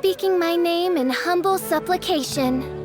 speaking my name in humble supplication.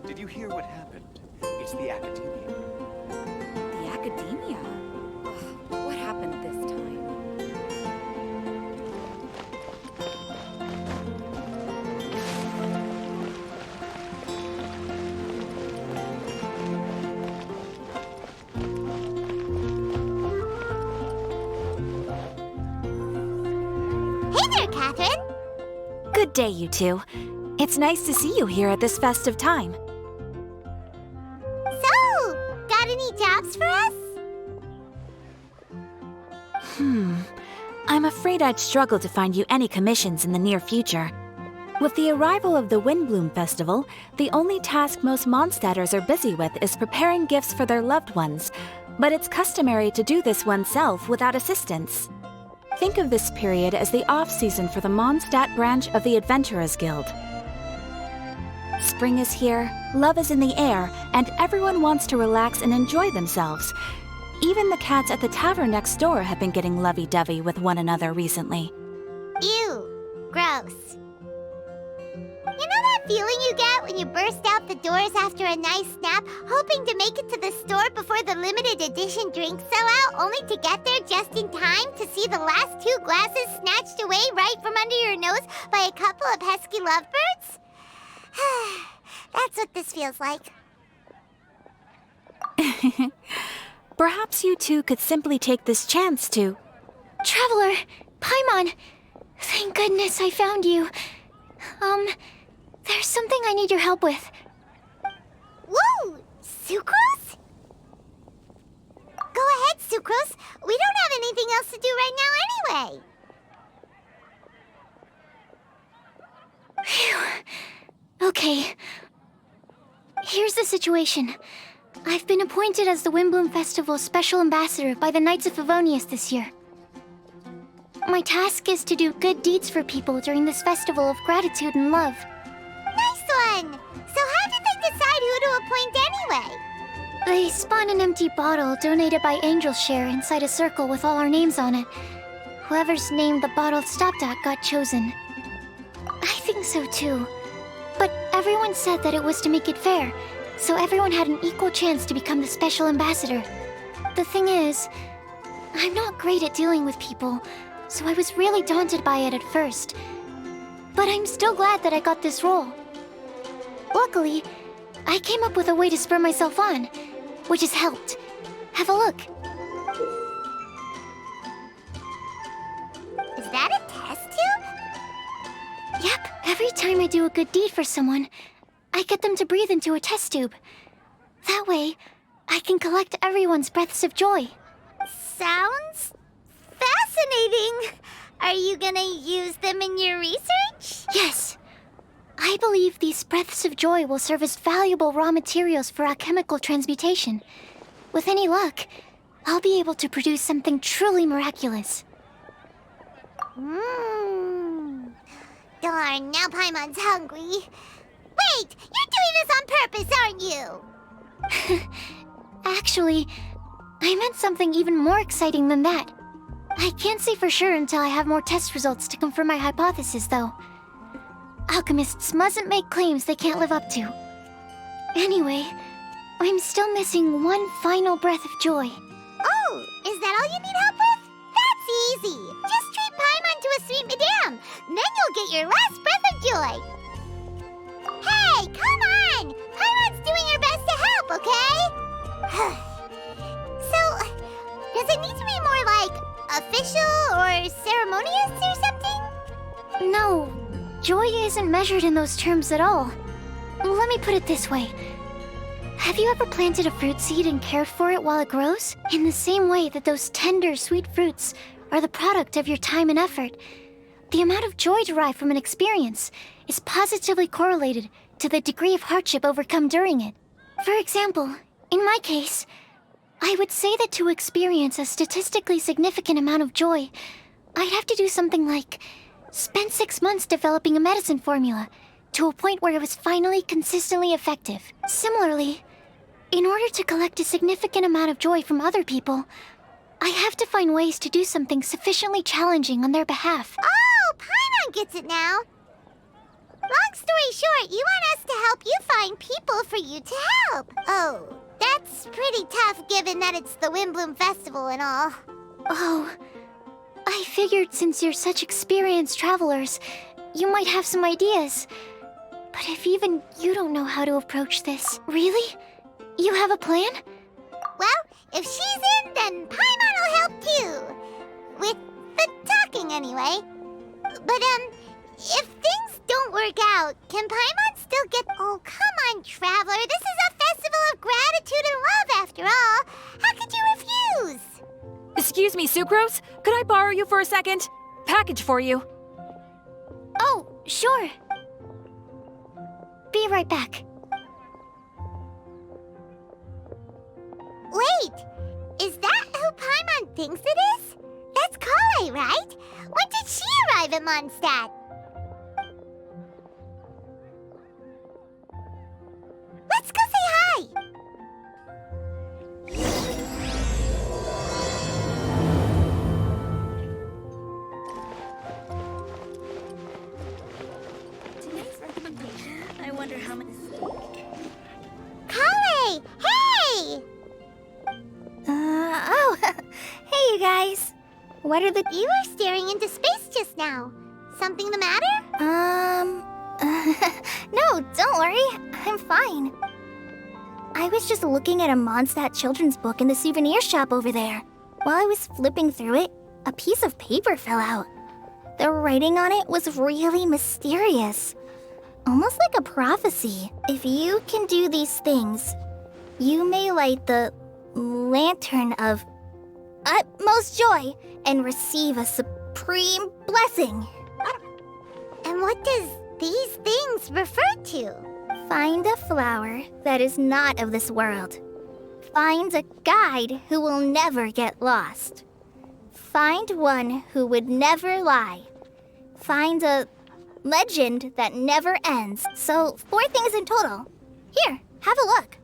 Did you hear what happened? It's the Academia. The Academia? Ugh, what happened this time? Hey there, Catherine! Good day, you two. It's nice to see you here at this festive time. So, got any jobs for us? I'm afraid I'd struggle to find you any commissions in the near future. With the arrival of the Windblume Festival, the only task most Mondstadters are busy with is preparing gifts for their loved ones, but it's customary to do this oneself without assistance. Think of this period as the off-season for the Mondstadt branch of the Adventurers Guild. Spring is here, love is in the air, and everyone wants to relax and enjoy themselves. Even the cats at the tavern next door have been getting lovey-dovey with one another recently. Ew. Gross. You know that feeling you get when you burst out the doors after a nice nap, hoping to make it to the store before the limited edition drinks sell out, only to get there just in time to see the last 2 glasses snatched away right from under your nose by a couple of pesky lovebirds? That's what this feels like. Perhaps you two could simply take this chance to... Traveler! Paimon! Thank goodness I found you. There's something I need your help with. Woo! Sucrose? Go ahead, Sucrose. We don't have anything else to do right now anyway. Phew. Okay. Here's the situation. I've been appointed as the Windblume Festival's special ambassador by the Knights of Favonius this year. My task is to do good deeds for people during this festival of gratitude and love. Nice one! So how did they decide who to appoint anyway? They spun an empty bottle donated by Angel's Share inside a circle with all our names on it. Whoever's name the bottle stopped at got chosen. I think so too. But everyone said that it was to make it fair, so everyone had an equal chance to become the special ambassador. The thing is, I'm not great at dealing with people, so I was really daunted by it at first. But I'm still glad that I got this role. Luckily, I came up with a way to spur myself on, which has helped. Have a look. Is that a test tube? Yep, every time I do a good deed for someone, I get them to breathe into a test tube. That way, I can collect everyone's breaths of joy. Sounds fascinating. Are you gonna use them in your research? Yes. I believe these breaths of joy will serve as valuable raw materials for alchemical transmutation. With any luck, I'll be able to produce something truly miraculous. Darn, now Paimon's hungry. Wait, you're doing this on purpose, aren't you? Actually, I meant something even more exciting than that. I can't say for sure until I have more test results to confirm my hypothesis, though. Alchemists mustn't make claims they can't live up to. Anyway, I'm still missing one final breath of joy. Oh, is that all you need help with? That's easy. Just treat Paimon to a sweet madame. Then you'll get your last breath of joy. Hey, come on! Paimon's doing her best to help, okay? So, Does it need to be more like official or ceremonious or something? No, joy isn't measured in those terms at all. Let me put it this way. Have you ever planted a fruit seed and cared for it while it grows? In the same way that those tender, sweet fruits are the product of your time and effort, the amount of joy derived from an experience is positively correlated to the degree of hardship overcome during it. For example, in my case, I would say that to experience a statistically significant amount of joy, I'd have to do something like spend 6 months developing a medicine formula to a point where it was finally consistently effective. Similarly, in order to collect a significant amount of joy from other people, I have to find ways to do something sufficiently challenging on their behalf. Oh, Paimon gets it now. Long story short, you want us to help you find people for you to help. Oh, that's pretty tough given that it's the Windblume Festival and all. Oh, I figured since you're such experienced travelers, you might have some ideas. But if even you don't know how to approach this, really? You have a plan? Well, if she's in, then Paimon will help too. With the talking, anyway. But, if things don't work out, can Paimon still get... Oh, come on, Traveler. This is a festival of gratitude and love, after all. How could you refuse? Excuse me, Sucrose? Could I borrow you for a second? Package for you. Oh, sure. Be right back. Wait, is that who Paimon thinks it is? That's Kale, right? When did she arrive at Mondstadt? Let's go say hi! Today's recommendation, I wonder how many... Kale! Hey! Hey, you guys. What are the... You were staring into space just now. Something the matter? No, don't worry. I'm fine. I was just looking at a Mondstadt children's book in the souvenir shop over there. While I was flipping through it, a piece of paper fell out. The writing on it was really mysterious. Almost like a prophecy. If you can do these things, you may light the lantern of utmost joy and receive a supreme blessing. And what does these things refer to? Find a flower that is not of this world. Find a guide who will never get lost. Find one who would never lie. Find a legend that never ends. So, 4 things in total. Here, have a look.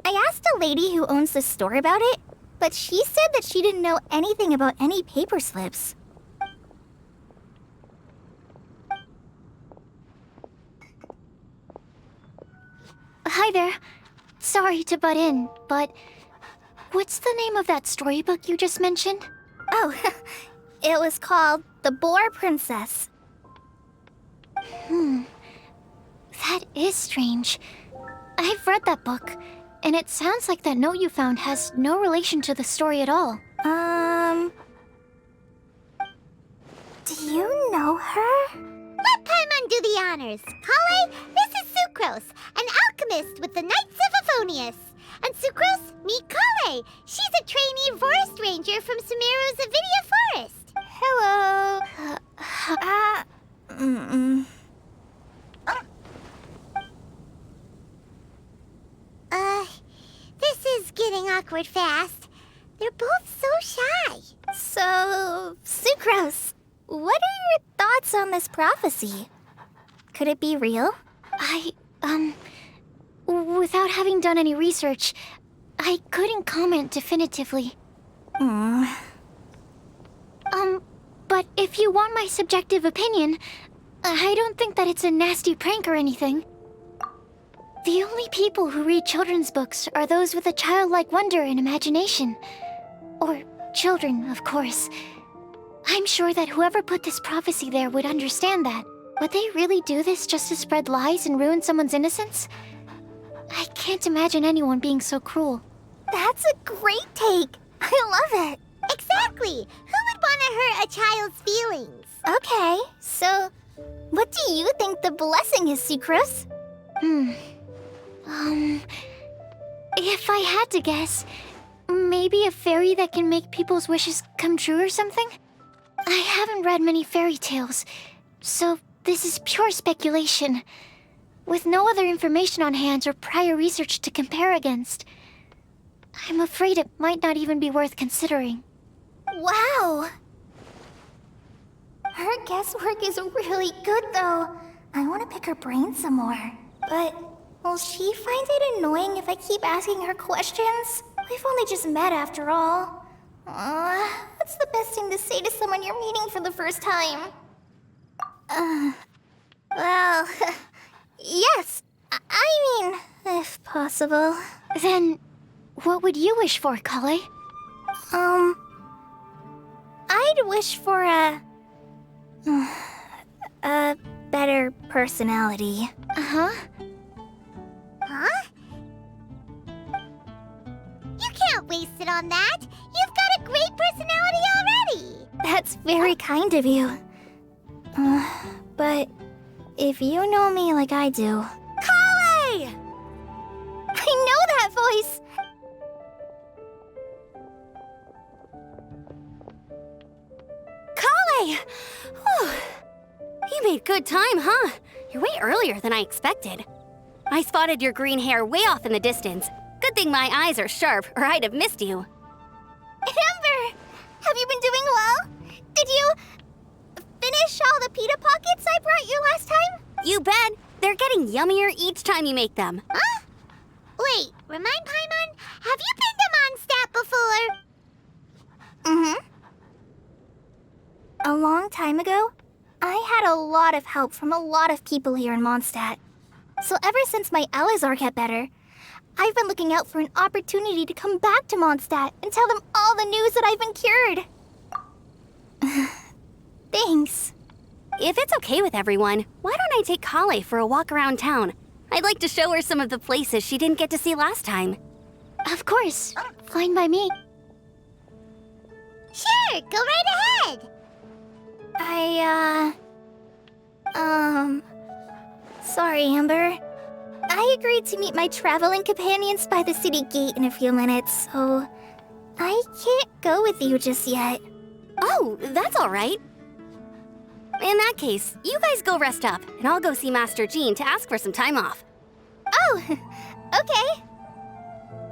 I asked a lady who owns the store about it, but she said that she didn't know anything about any paper slips. Hi there. Sorry to butt in, but what's the name of that storybook you just mentioned? Oh, it was called The Boar Princess. That is strange. I've read that book, and it sounds like that note you found has no relation to the story at all. Do you know her? Let Paimon do the honors. Kale, this is Sucrose, an alchemist with the Knights of Aphonius. And Sucrose, meet Kale. She's a trainee forest ranger from Sumeru's Avidia Forest. Hello. This is getting awkward fast. They're both so shy. So, Sucrose, what are your thoughts on this prophecy? Could it be real? Without having done any research, I couldn't comment definitively. But if you want my subjective opinion, I don't think that it's a nasty prank or anything. The only people who read children's books are those with a childlike wonder and imagination. Or children, of course. I'm sure that whoever put this prophecy there would understand that. Would they really do this just to spread lies and ruin someone's innocence? I can't imagine anyone being so cruel. That's a great take. I love it. Exactly. Who would want to hurt a child's feelings? Okay, so what do you think the blessing is, Sucrose? If I had to guess, maybe a fairy that can make people's wishes come true or something? I haven't read many fairy tales, so this is pure speculation, with no other information on hand or prior research to compare against. I'm afraid it might not even be worth considering. Wow! Her guesswork is really good, though. I want to pick her brain some more. But will she find it annoying if I keep asking her questions? We've only just met after all. What's the best thing to say to someone you're meeting for the first time? Well, yes. I mean, if possible. Then, what would you wish for, Kale? I'd wish for a better personality. Uh-huh. Huh? You can't waste it on that. You've got a great personality already. That's very kind of you. But if you know me like I do... Kale! I know that voice! Kale! Whew. You made good time, huh? You're way earlier than I expected. I spotted your green hair way off in the distance. Good thing my eyes are sharp, or I'd have missed you. Amber! Have you been doing well? Did you finish all the pita pockets I brought you last time? You bet. They're getting yummier each time you make them. Huh? Wait, remind Paimon, have you been to Mondstadt before? Mm-hmm. A long time ago, I had a lot of help from a lot of people here in Mondstadt. So ever since my Elazar got better, I've been looking out for an opportunity to come back to Mondstadt and tell them all the news that I've been cured. Thanks. If it's okay with everyone, why don't I take Kale for a walk around town? I'd like to show her some of the places she didn't get to see last time. Of course. Fine by me. Sure, go right ahead. Sorry, Amber. I agreed to meet my traveling companions by the city gate in a few minutes, so I can't go with you just yet. Oh, that's all right. In that case, you guys go rest up, and I'll go see Master Jean to ask for some time off. Oh, okay.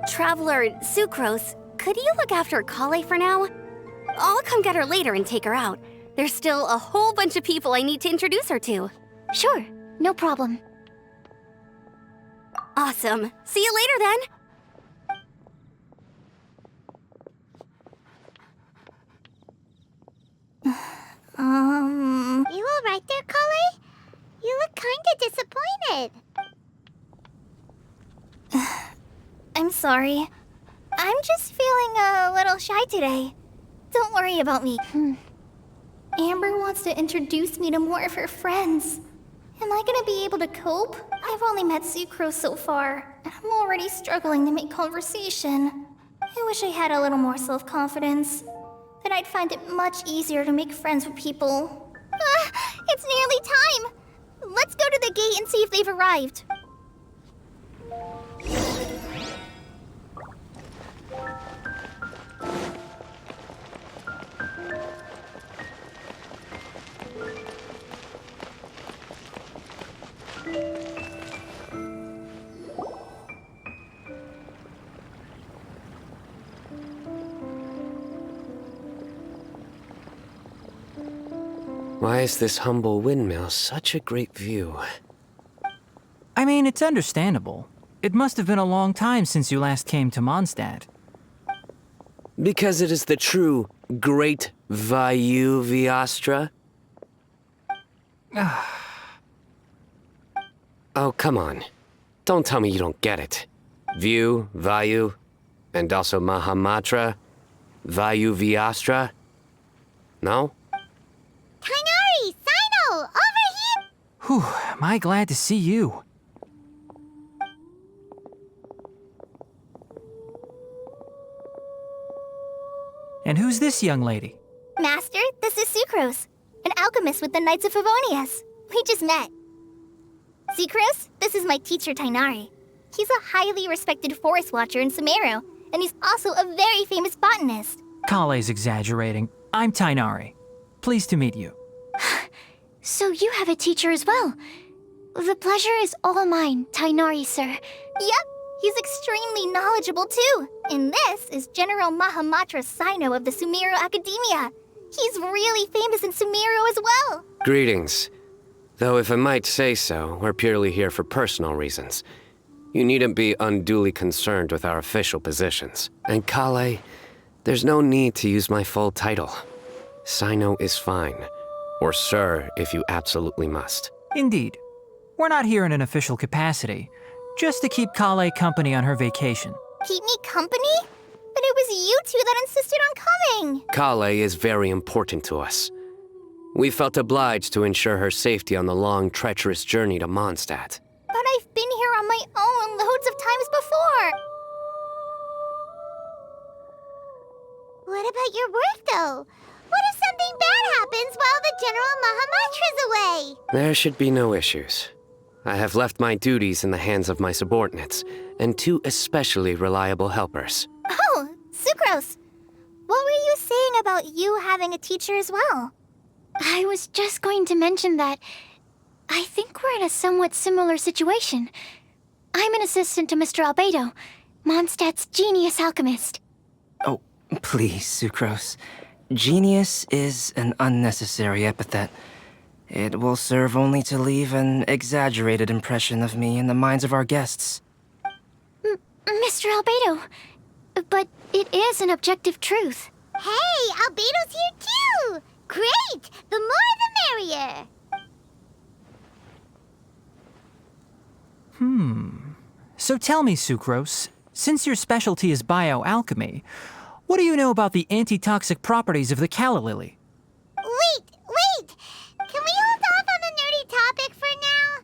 Traveler Sucrose, could you look after Kale for now? I'll come get her later and take her out. There's still a whole bunch of people I need to introduce her to. Sure, no problem. Awesome. See you later then. You all right there, Kale? You look kinda disappointed. I'm sorry. I'm just feeling a little shy today. Don't worry about me. Amber wants to introduce me to more of her friends. Am I gonna be able to cope? I've only met Sucrose so far, and I'm already struggling to make conversation. I wish I had a little more self-confidence. Then I'd find it much easier to make friends with people. It's nearly time! Let's go to the gate and see if they've arrived. Why is this humble windmill such a great view? I mean, it's understandable. It must have been a long time since you last came to Mondstadt. Because it is the true Great Vayu Viastra? Oh, come on. Don't tell me you don't get it. View, Vayu, and also Mahamatra, Vayu Viastra? No? Kainari! Sino! Over here! Whew, am I glad to see you. And who's this young lady? Master, this is Sucrose, an alchemist with the Knights of Favonius. We just met. Sucrose, this is my teacher, Tainari. He's a highly respected forest watcher in Sumeru, and he's also a very famous botanist. Kale's exaggerating. I'm Tainari. Pleased to meet you. So you have a teacher as well. The pleasure is all mine, Tainari, sir. Yep, he's extremely knowledgeable too. And this is General Mahamatra Sino of the Sumeru Academia. He's really famous in Sumeru as well. Greetings. Though if I might say so, we're purely here for personal reasons. You needn't be unduly concerned with our official positions. And Kale, there's no need to use my full title. Sino is fine. Or sir, if you absolutely must. Indeed. We're not here in an official capacity, just to keep Kale company on her vacation. Keep me company? But it was you two that insisted on coming. Kale is very important to us. We felt obliged to ensure her safety on the long, treacherous journey to Mondstadt. But I've been here on my own loads of times before. What about your work, though? What if something bad happens while the General Mahamatra's away? There should be no issues. I have left my duties in the hands of my subordinates, and 2 especially reliable helpers. Oh, Sucrose. What were you saying about you having a teacher as well? I was just going to mention that I think we're in a somewhat similar situation. I'm an assistant to Mr. Albedo, Mondstadt's genius alchemist. Oh, please, Sucrose. Genius is an unnecessary epithet. It will serve only to leave an exaggerated impression of me in the minds of our guests. Mr. Albedo, but it is an objective truth. Hey, Albedo's here too! Great! The more the merrier! So tell me, Sucrose, since your specialty is bioalchemy, what do you know about the antitoxic properties of the calla lily? Wait! Can we hold off on the nerdy topic for now?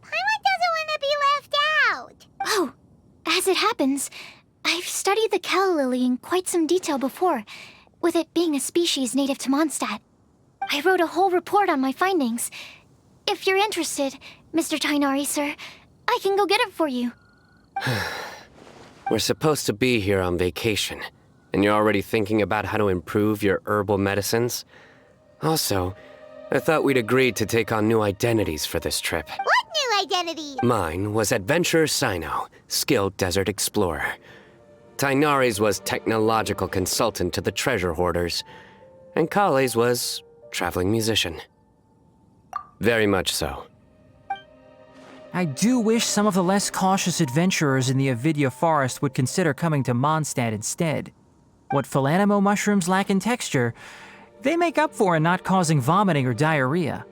Paimon doesn't want to be left out. Oh, as it happens, I've studied the calla lily in quite some detail before, with it being a species native to Mondstadt. I wrote a whole report on my findings. If you're interested, Mr. Tainari, sir, I can go get it for you. We're supposed to be here on vacation, and you're already thinking about how to improve your herbal medicines? Also, I thought we'd agreed to take on new identities for this trip. What new identity? Mine was Adventurer Sino, skilled desert explorer. Tainari's was technological consultant to the treasure hoarders, and Kale's was traveling musician. Very much so. I do wish some of the less cautious adventurers in the Avidya forest would consider coming to Mondstadt instead. What Philanimo mushrooms lack in texture, they make up for in not causing vomiting or diarrhea.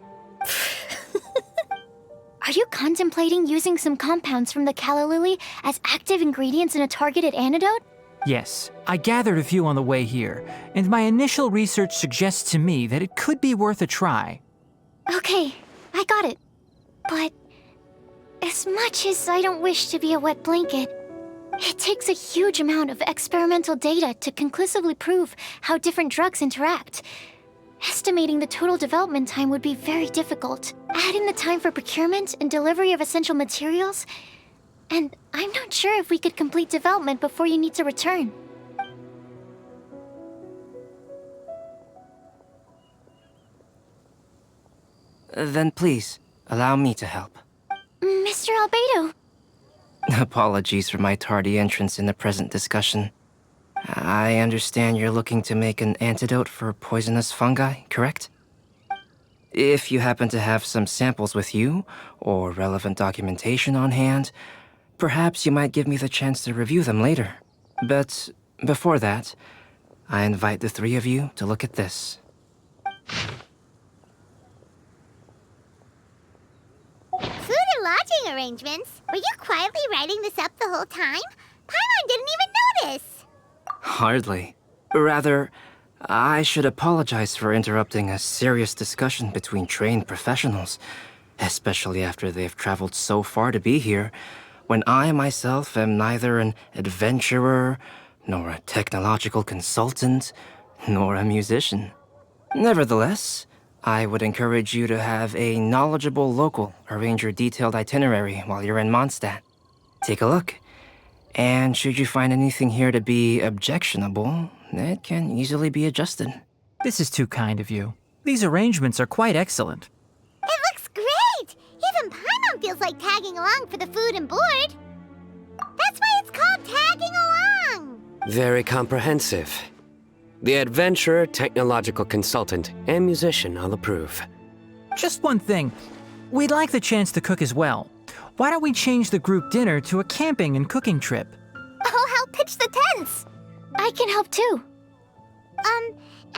Are you contemplating using some compounds from the calla lily as active ingredients in a targeted antidote? Yes, I gathered a few on the way here, and my initial research suggests to me that it could be worth a try. Okay, I got it. But as much as I don't wish to be a wet blanket, it takes a huge amount of experimental data to conclusively prove how different drugs interact. Estimating the total development time would be very difficult. Add in the time for procurement and delivery of essential materials, and I'm not sure if we could complete development before you need to return. Then please, allow me to help. Mr. Albedo. Apologies for my tardy entrance in the present discussion. I understand you're looking to make an antidote for poisonous fungi, correct? If you happen to have some samples with you, or relevant documentation on hand, perhaps you might give me the chance to review them later. But before that, I invite the 3 of you to look at this. Food and lodging arrangements? Were you quietly writing this up the whole time? Paimon didn't even notice! Hardly. Rather, I should apologize for interrupting a serious discussion between trained professionals, especially after they've traveled so far to be here, when I myself am neither an adventurer, nor a technological consultant, nor a musician. Nevertheless, I would encourage you to have a knowledgeable local arrange your detailed itinerary while you're in Mondstadt. Take a look, and should you find anything here to be objectionable, it can easily be adjusted. This is too kind of you. These arrangements are quite excellent. It looks great! Even Paimon feels like tagging along for the food and board. That's why it's called tagging along! Very comprehensive. The adventurer, technological consultant, and musician all approve. Just one thing. We'd like the chance to cook as well. Why don't we change the group dinner to a camping and cooking trip? I'll help pitch the tents. I can help too.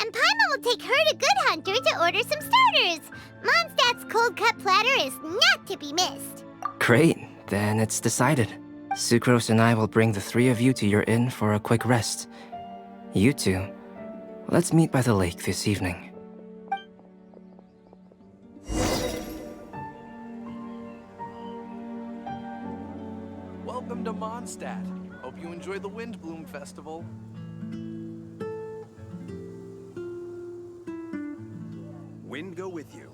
And Paimon will take her to Good Hunter to order some starters. Mondstadt's cold cut platter is not to be missed. Great, then it's decided. Sucrose and I will bring the three of you to your inn for a quick rest. You two, let's meet by the lake this evening. Welcome to Mondstadt. Hope you enjoy the Windblume Festival. Wind go with you.